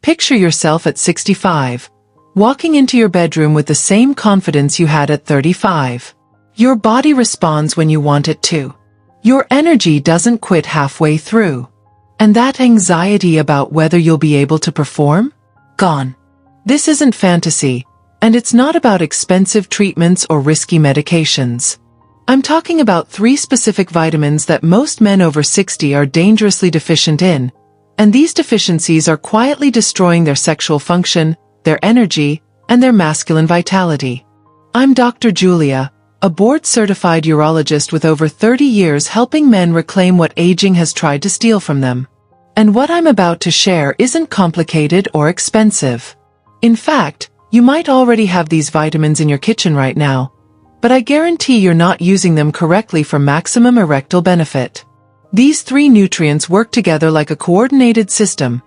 Picture yourself at 65, walking into your bedroom with the same confidence you had at 35. Your body responds when you want it to. Your energy doesn't quit halfway through. And that anxiety about whether you'll be able to perform? Gone. This isn't fantasy, and it's not about expensive treatments or risky medications. I'm talking about 3 specific vitamins that most men over 60 are dangerously deficient in, and these deficiencies are quietly destroying their sexual function, their energy, and their masculine vitality. I'm Dr. Julia, a board-certified urologist with over 30 years helping men reclaim what aging has tried to steal from them. And what I'm about to share isn't complicated or expensive. In fact, you might already have these vitamins in your kitchen right now, but I guarantee you're not using them correctly for maximum erectile benefit. These 3 nutrients work together like a coordinated system,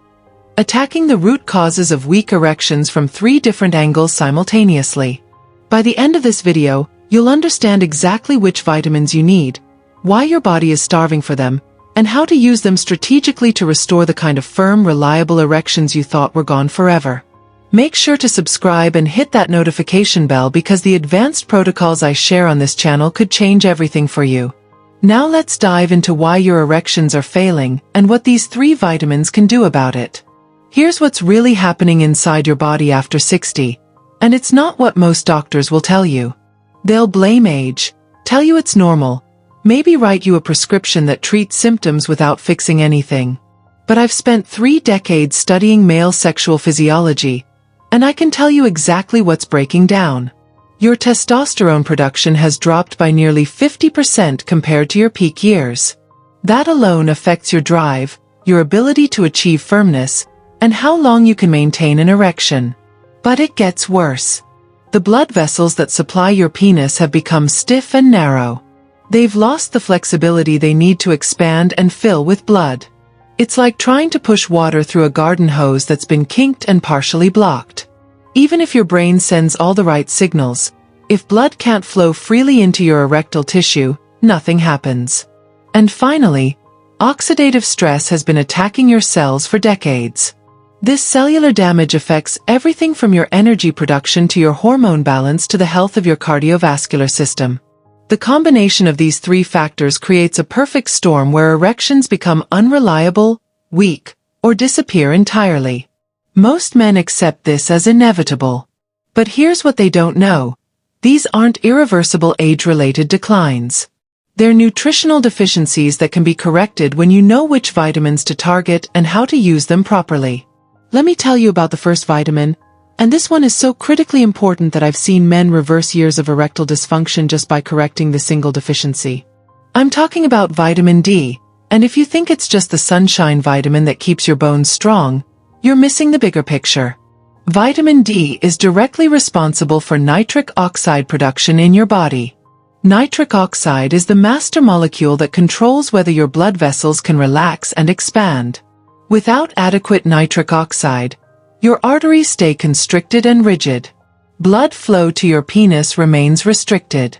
attacking the root causes of weak erections from 3 different angles simultaneously. By the end of this video, you'll understand exactly which vitamins you need, why your body is starving for them, and how to use them strategically to restore the kind of firm, reliable erections you thought were gone forever. Make sure to subscribe and hit that notification bell because the advanced protocols I share on this channel could change everything for you. Now let's dive into why your erections are failing and what these 3 vitamins can do about it. Here's what's really happening inside your body after 60, and it's not what most doctors will tell you. They'll blame age, tell you it's normal, maybe write you a prescription that treats symptoms without fixing anything. But I've spent 3 decades studying male sexual physiology, and I can tell you exactly what's breaking down. Your testosterone production has dropped by nearly 50% compared to your peak years. That alone affects your drive, your ability to achieve firmness, and how long you can maintain an erection. But it gets worse. The blood vessels that supply your penis have become stiff and narrow. They've lost the flexibility they need to expand and fill with blood. It's like trying to push water through a garden hose that's been kinked and partially blocked. Even if your brain sends all the right signals, if blood can't flow freely into your erectile tissue, nothing happens. And finally, oxidative stress has been attacking your cells for decades. This cellular damage affects everything from your energy production to your hormone balance to the health of your cardiovascular system. The combination of these 3 factors creates a perfect storm where erections become unreliable, weak, or disappear entirely. Most men accept this as inevitable. But here's what they don't know. These aren't irreversible age-related declines. They're nutritional deficiencies that can be corrected when you know which vitamins to target and how to use them properly. Let me tell you about the first vitamin, and this one is so critically important that I've seen men reverse years of erectile dysfunction just by correcting the single deficiency. I'm talking about vitamin D, and if you think it's just the sunshine vitamin that keeps your bones strong, you're missing the bigger picture. Vitamin D is directly responsible for nitric oxide production in your body. Nitric oxide is the master molecule that controls whether your blood vessels can relax and expand. Without adequate nitric oxide, your arteries stay constricted and rigid. Blood flow to your penis remains restricted.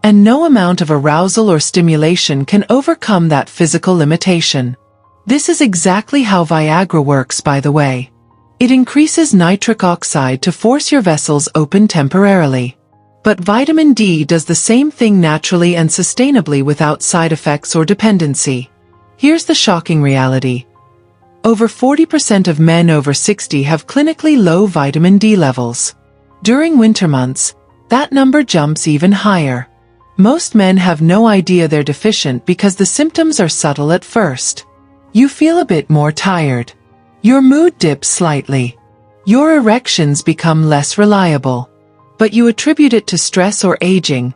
And no amount of arousal or stimulation can overcome that physical limitation. This is exactly how Viagra works, by the way. It increases nitric oxide to force your vessels open temporarily. But vitamin D does the same thing naturally and sustainably without side effects or dependency. Here's the shocking reality. Over 40% of men over 60 have clinically low vitamin D levels. During winter months, that number jumps even higher. Most men have no idea they're deficient because the symptoms are subtle at first. You feel a bit more tired. Your mood dips slightly. Your erections become less reliable. But you attribute it to stress or aging,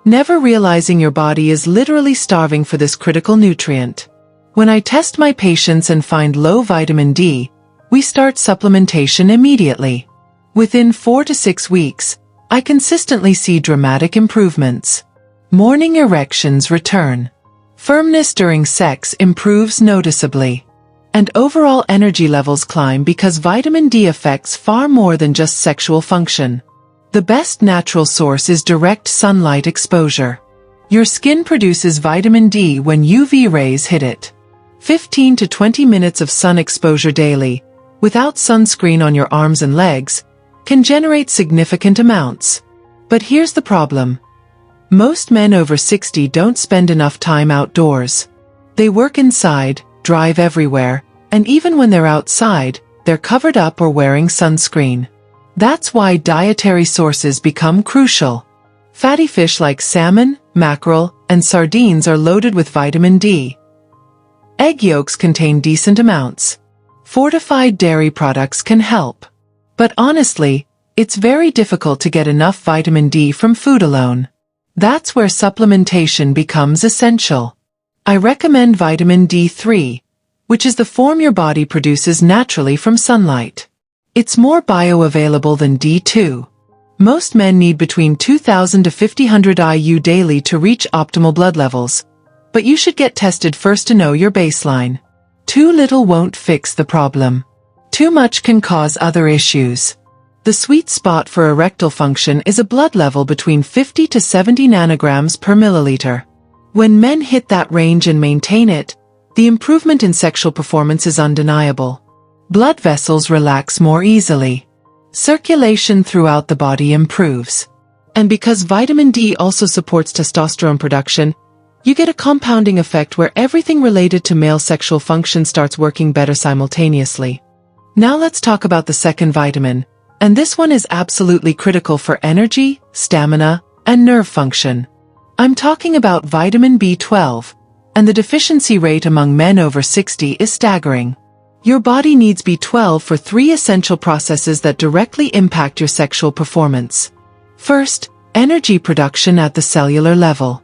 never realizing your body is literally starving for this critical nutrient. When I test my patients and find low vitamin D, we start supplementation immediately. Within 4 to 6 weeks, I consistently see dramatic improvements. Morning erections return. Firmness during sex improves noticeably. And overall energy levels climb because vitamin D affects far more than just sexual function. The best natural source is direct sunlight exposure. Your skin produces vitamin D when UV rays hit it. 15 to 20 minutes of sun exposure daily, without sunscreen on your arms and legs, can generate significant amounts. But here's the problem. Most men over 60 don't spend enough time outdoors. They work inside, drive everywhere, and even when they're outside, they're covered up or wearing sunscreen. That's why dietary sources become crucial. Fatty fish like salmon, mackerel, and sardines are loaded with vitamin D. Egg yolks contain decent amounts. Fortified dairy products can help. But honestly, it's very difficult to get enough vitamin D from food alone. That's where supplementation becomes essential. I recommend vitamin D3, which is the form your body produces naturally from sunlight. It's more bioavailable than D2. Most men need between 2,000 to 5,000 IU daily to reach optimal blood levels, but you should get tested first to know your baseline. Too little won't fix the problem. Too much can cause other issues. The sweet spot for erectile function is a blood level between 50 to 70 nanograms per milliliter. When men hit that range and maintain it, the improvement in sexual performance is undeniable. Blood vessels relax more easily. Circulation throughout the body improves. And because vitamin D also supports testosterone production, you get a compounding effect where everything related to male sexual function starts working better simultaneously. Now let's talk about the second vitamin, and this one is absolutely critical for energy, stamina, and nerve function. I'm talking about vitamin B12, and the deficiency rate among men over 60 is staggering. Your body needs B12 for 3 essential processes that directly impact your sexual performance. First, energy production at the cellular level.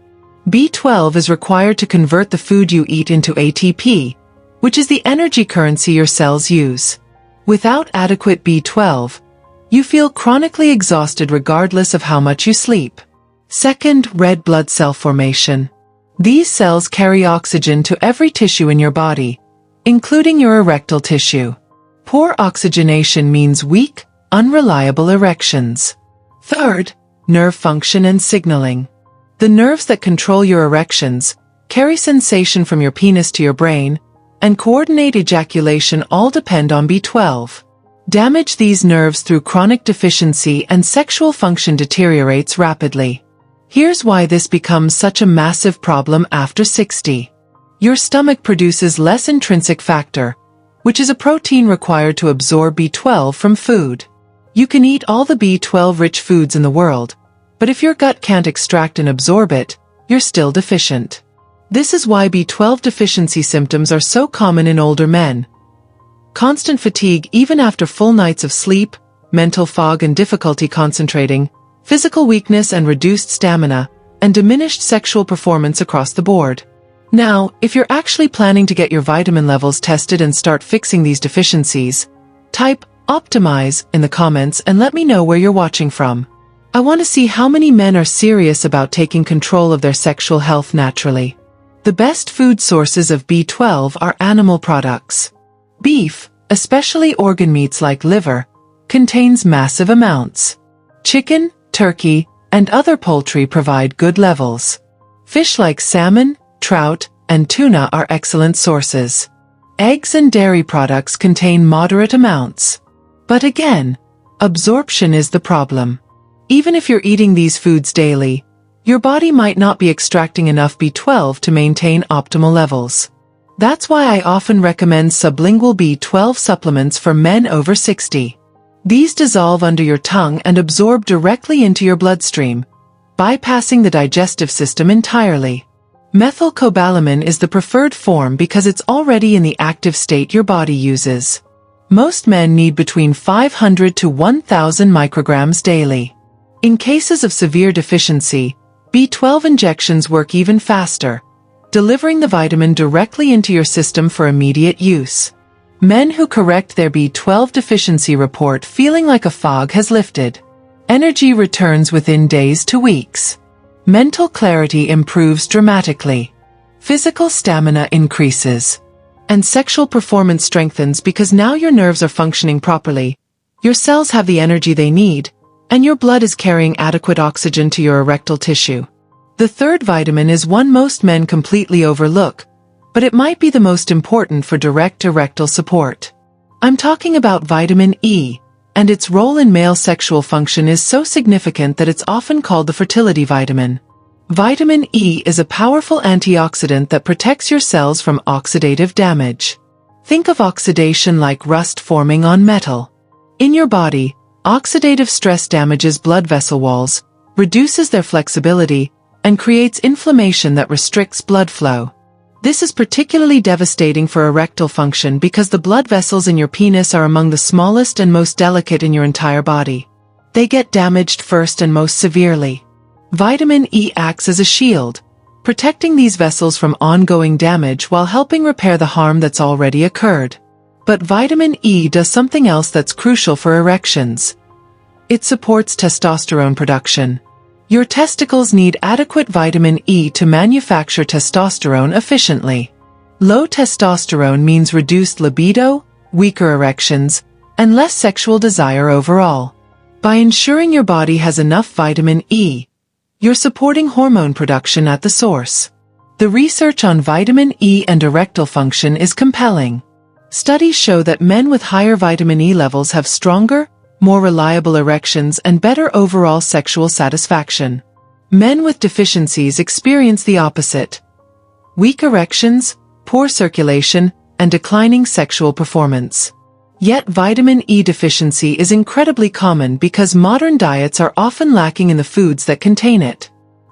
B12 is required to convert the food you eat into ATP, which is the energy currency your cells use. Without adequate B12, you feel chronically exhausted regardless of how much you sleep. Second, red blood cell formation. These cells carry oxygen to every tissue in your body, including your erectile tissue. Poor oxygenation means weak, unreliable erections. Third, nerve function and signaling. The nerves that control your erections, carry sensation from your penis to your brain, and coordinate ejaculation all depend on B12. Damage these nerves through chronic deficiency and sexual function deteriorates rapidly. Here's why this becomes such a massive problem after 60. Your stomach produces less intrinsic factor, which is a protein required to absorb B12 from food. You can eat all the B12-rich foods in the world, but if your gut can't extract and absorb it, you're still deficient. This is why B12 deficiency symptoms are so common in older men. Constant fatigue even after full nights of sleep, mental fog and difficulty concentrating, physical weakness and reduced stamina, and diminished sexual performance across the board. Now, if you're actually planning to get your vitamin levels tested and start fixing these deficiencies, type "optimize" in the comments and let me know where you're watching from. I want to see how many men are serious about taking control of their sexual health naturally. The best food sources of B12 are animal products. Beef, especially organ meats like liver, contains massive amounts. Chicken, turkey, and other poultry provide good levels. Fish like salmon, trout, and tuna are excellent sources. Eggs and dairy products contain moderate amounts. But again, absorption is the problem. Even if you're eating these foods daily, your body might not be extracting enough B12 to maintain optimal levels. That's why I often recommend sublingual B12 supplements for men over 60. These dissolve under your tongue and absorb directly into your bloodstream, bypassing the digestive system entirely. Methylcobalamin is the preferred form because it's already in the active state your body uses. Most men need between 500 to 1,000 micrograms daily. In cases of severe deficiency, B12 injections work even faster, delivering the vitamin directly into your system for immediate use. Men who correct their B12 deficiency report feeling like a fog has lifted. Energy returns within days to weeks. Mental clarity improves dramatically. Physical stamina increases. And sexual performance strengthens because now your nerves are functioning properly, your cells have the energy they need, and your blood is carrying adequate oxygen to your erectile tissue. The third vitamin is one most men completely overlook, but it might be the most important for direct erectile support. I'm talking about vitamin E, and its role in male sexual function is so significant that it's often called the fertility vitamin. Vitamin E is a powerful antioxidant that protects your cells from oxidative damage. Think of oxidation like rust forming on metal. In your body, oxidative stress damages blood vessel walls, reduces their flexibility, and creates inflammation that restricts blood flow. This is particularly devastating for erectile function because the blood vessels in your penis are among the smallest and most delicate in your entire body. They get damaged first and most severely. Vitamin E acts as a shield, protecting these vessels from ongoing damage while helping repair the harm that's already occurred. But vitamin E does something else that's crucial for erections. It supports testosterone production. Your testicles need adequate vitamin E to manufacture testosterone efficiently. Low testosterone means reduced libido, weaker erections, and less sexual desire overall. By ensuring your body has enough vitamin E, you're supporting hormone production at the source. The research on vitamin E and erectile function is compelling. Studies show that men with higher vitamin E levels have stronger, more reliable erections and better overall sexual satisfaction. Men with deficiencies experience the opposite: weak erections, poor circulation, and declining sexual performance. Yet vitamin E deficiency is incredibly common because modern diets are often lacking in the foods that contain it.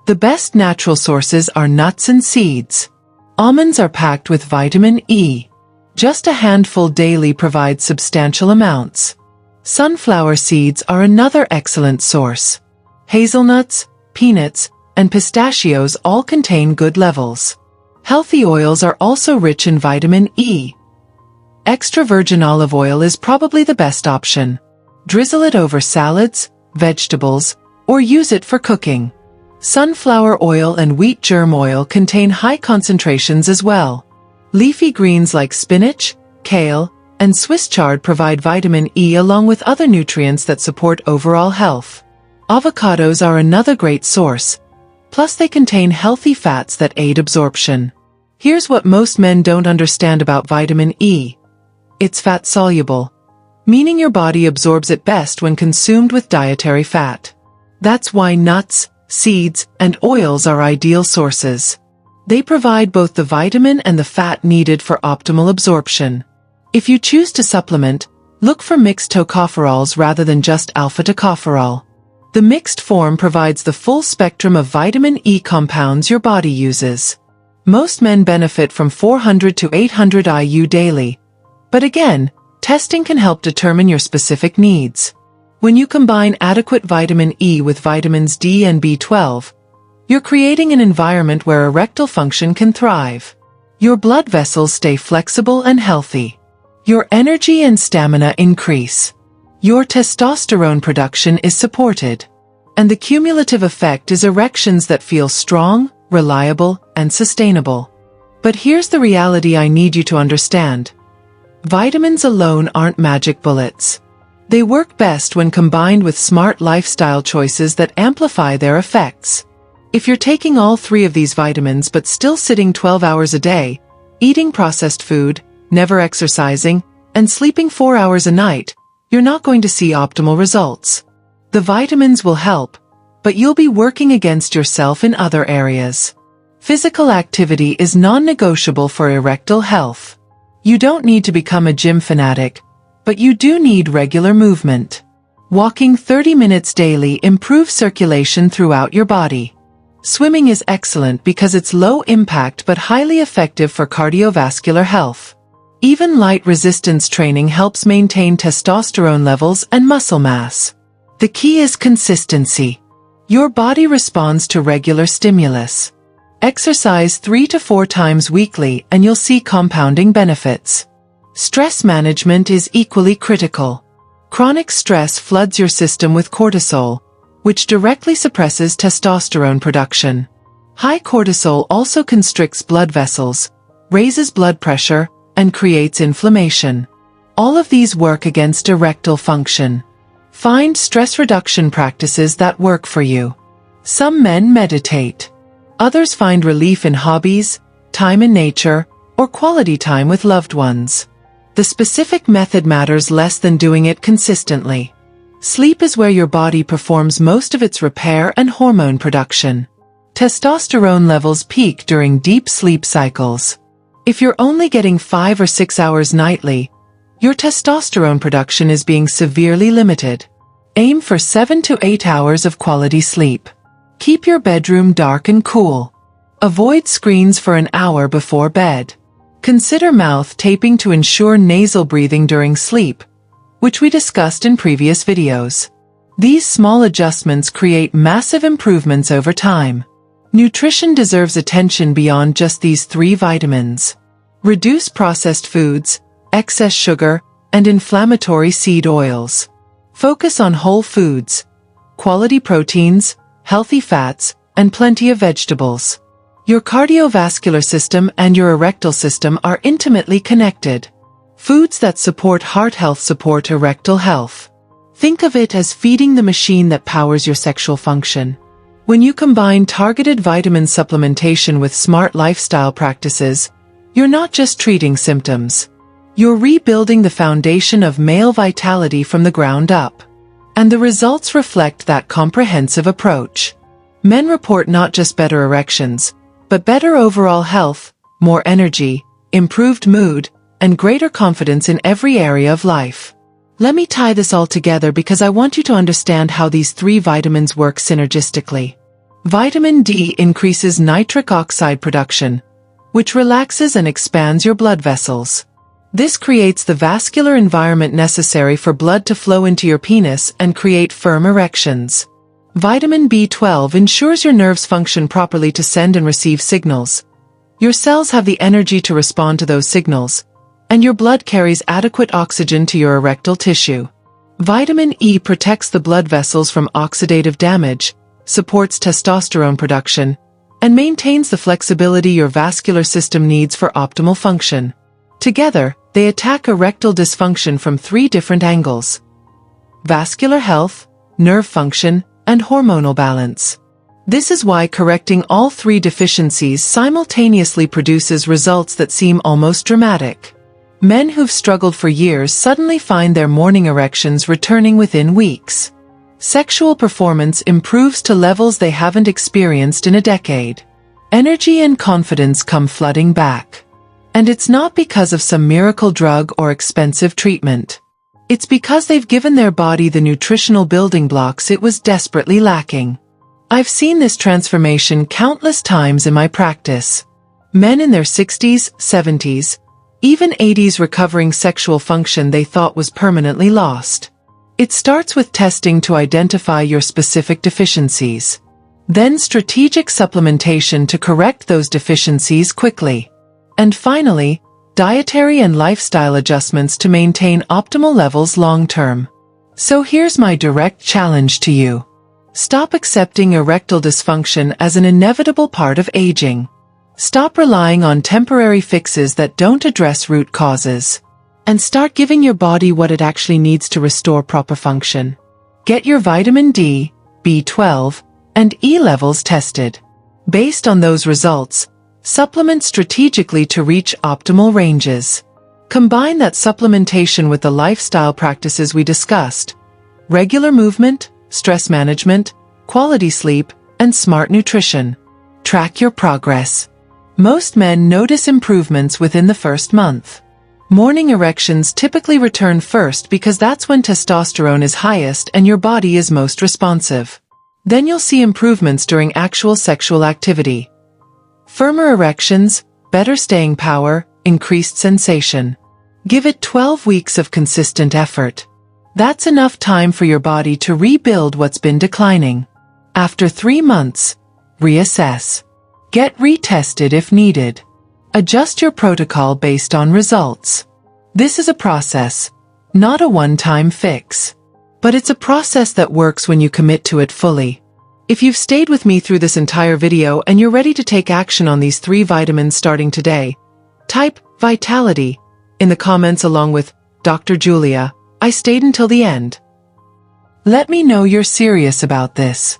The best natural sources are nuts and seeds. Almonds are packed with vitamin E. Just a handful daily provides substantial amounts. Sunflower seeds are another excellent source. Hazelnuts, peanuts, and pistachios all contain good levels. Healthy oils are also rich in vitamin E. Extra virgin olive oil is probably the best option. Drizzle it over salads, vegetables, or use it for cooking. Sunflower oil and wheat germ oil contain high concentrations as well. Leafy greens like spinach, kale, and Swiss chard provide vitamin E along with other nutrients that support overall health. Avocados are another great source, plus they contain healthy fats that aid absorption. Here's what most men don't understand about vitamin E. It's fat-soluble, meaning your body absorbs it best when consumed with dietary fat. That's why nuts, seeds, and oils are ideal sources. They provide both the vitamin and the fat needed for optimal absorption. If you choose to supplement, look for mixed tocopherols rather than just alpha-tocopherol. The mixed form provides the full spectrum of vitamin E compounds your body uses. Most men benefit from 400 to 800 IU daily. But again, testing can help determine your specific needs. When you combine adequate vitamin E with vitamins D and B12, you're creating an environment where erectile function can thrive. Your blood vessels stay flexible and healthy. Your energy and stamina increase. Your testosterone production is supported. And the cumulative effect is erections that feel strong, reliable, and sustainable. But here's the reality I need you to understand. Vitamins alone aren't magic bullets. They work best when combined with smart lifestyle choices that amplify their effects. If you're taking all 3 of these vitamins but still sitting 12 hours a day, eating processed food, never exercising, and sleeping 4 hours a night, you're not going to see optimal results. The vitamins will help, but you'll be working against yourself in other areas. Physical activity is non-negotiable for erectile health. You don't need to become a gym fanatic, but you do need regular movement. Walking 30 minutes daily improves circulation throughout your body. Swimming is excellent because it's low impact but highly effective for cardiovascular health. Even light resistance training helps maintain testosterone levels and muscle mass. The key is consistency. Your body responds to regular stimulus. Exercise 3 to 4 times weekly and you'll see compounding benefits. Stress management is equally critical. Chronic stress floods your system with cortisol, which directly suppresses testosterone production. High cortisol also constricts blood vessels, raises blood pressure, and creates inflammation. All of these work against erectile function. Find stress reduction practices that work for you. Some men meditate. Others find relief in hobbies, time in nature, or quality time with loved ones. The specific method matters less than doing it consistently. Sleep is where your body performs most of its repair and hormone production. Testosterone levels peak during deep sleep cycles. If you're only getting 5 or 6 hours nightly, your testosterone production is being severely limited. Aim for 7 to 8 hours of quality sleep. Keep your bedroom dark and cool. Avoid screens for an hour before bed. Consider mouth taping to ensure nasal breathing during sleep, which we discussed in previous videos. These small adjustments create massive improvements over time. Nutrition deserves attention beyond just these 3 vitamins. Reduce processed foods, excess sugar, and inflammatory seed oils. Focus on whole foods, quality proteins, healthy fats, and plenty of vegetables. Your cardiovascular system and your erectile system are intimately connected. Foods that support heart health support erectile health. Think of it as feeding the machine that powers your sexual function. When you combine targeted vitamin supplementation with smart lifestyle practices, you're not just treating symptoms. You're rebuilding the foundation of male vitality from the ground up. And the results reflect that comprehensive approach. Men report not just better erections, but better overall health, more energy, improved mood, and greater confidence in every area of life. Let me tie this all together because I want you to understand how these 3 vitamins work synergistically. Vitamin D increases nitric oxide production, which relaxes and expands your blood vessels. This creates the vascular environment necessary for blood to flow into your penis and create firm erections. Vitamin B12 ensures your nerves function properly to send and receive signals. Your cells have the energy to respond to those signals, and your blood carries adequate oxygen to your erectile tissue. Vitamin E protects the blood vessels from oxidative damage, supports testosterone production, and maintains the flexibility your vascular system needs for optimal function. Together, they attack erectile dysfunction from 3 different angles: vascular health, nerve function, and hormonal balance. This is why correcting all 3 deficiencies simultaneously produces results that seem almost dramatic. Men who've struggled for years suddenly find their morning erections returning within weeks. Sexual performance improves to levels they haven't experienced in a decade. Energy and confidence come flooding back. And it's not because of some miracle drug or expensive treatment. It's because they've given their body the nutritional building blocks it was desperately lacking. I've seen this transformation countless times in my practice. Men in their 60s, 70s, even 80s recovering sexual function they thought was permanently lost. It starts with testing to identify your specific deficiencies. Then strategic supplementation to correct those deficiencies quickly. And finally, dietary and lifestyle adjustments to maintain optimal levels long-term. So here's my direct challenge to you. Stop accepting erectile dysfunction as an inevitable part of aging. Stop relying on temporary fixes that don't address root causes. And start giving your body what it actually needs to restore proper function. Get your vitamin D, B12, and E levels tested. Based on those results, supplement strategically to reach optimal ranges. Combine that supplementation with the lifestyle practices we discussed: regular movement, stress management, quality sleep, and smart nutrition. Track your progress. Most men notice improvements within the first month. Morning erections typically return first because that's when testosterone is highest and your body is most responsive. Then you'll see improvements during actual sexual activity. Firmer erections, better staying power, increased sensation. Give it 12 weeks of consistent effort. That's enough time for your body to rebuild what's been declining. After 3 months, reassess. Get retested if needed. Adjust your protocol based on results. This is a process, not a one-time fix. But it's a process that works when you commit to it fully. If you've stayed with me through this entire video and you're ready to take action on these 3 vitamins starting today, type Vitality in the comments along with Dr. Julia, I stayed until the end. Let me know you're serious about this.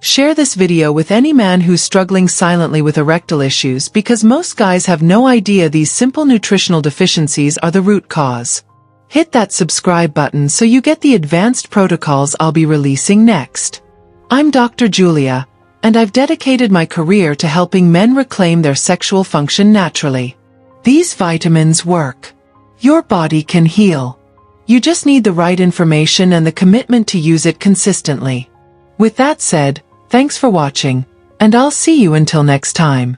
Share this video with any man who's struggling silently with erectile issues because most guys have no idea these simple nutritional deficiencies are the root cause. Hit that subscribe button so you get the advanced protocols I'll be releasing next. I'm Dr. Julia, and I've dedicated my career to helping men reclaim their sexual function naturally. These vitamins work. Your body can heal. You just need the right information and the commitment to use it consistently. With that said, thanks for watching, and I'll see you until next time.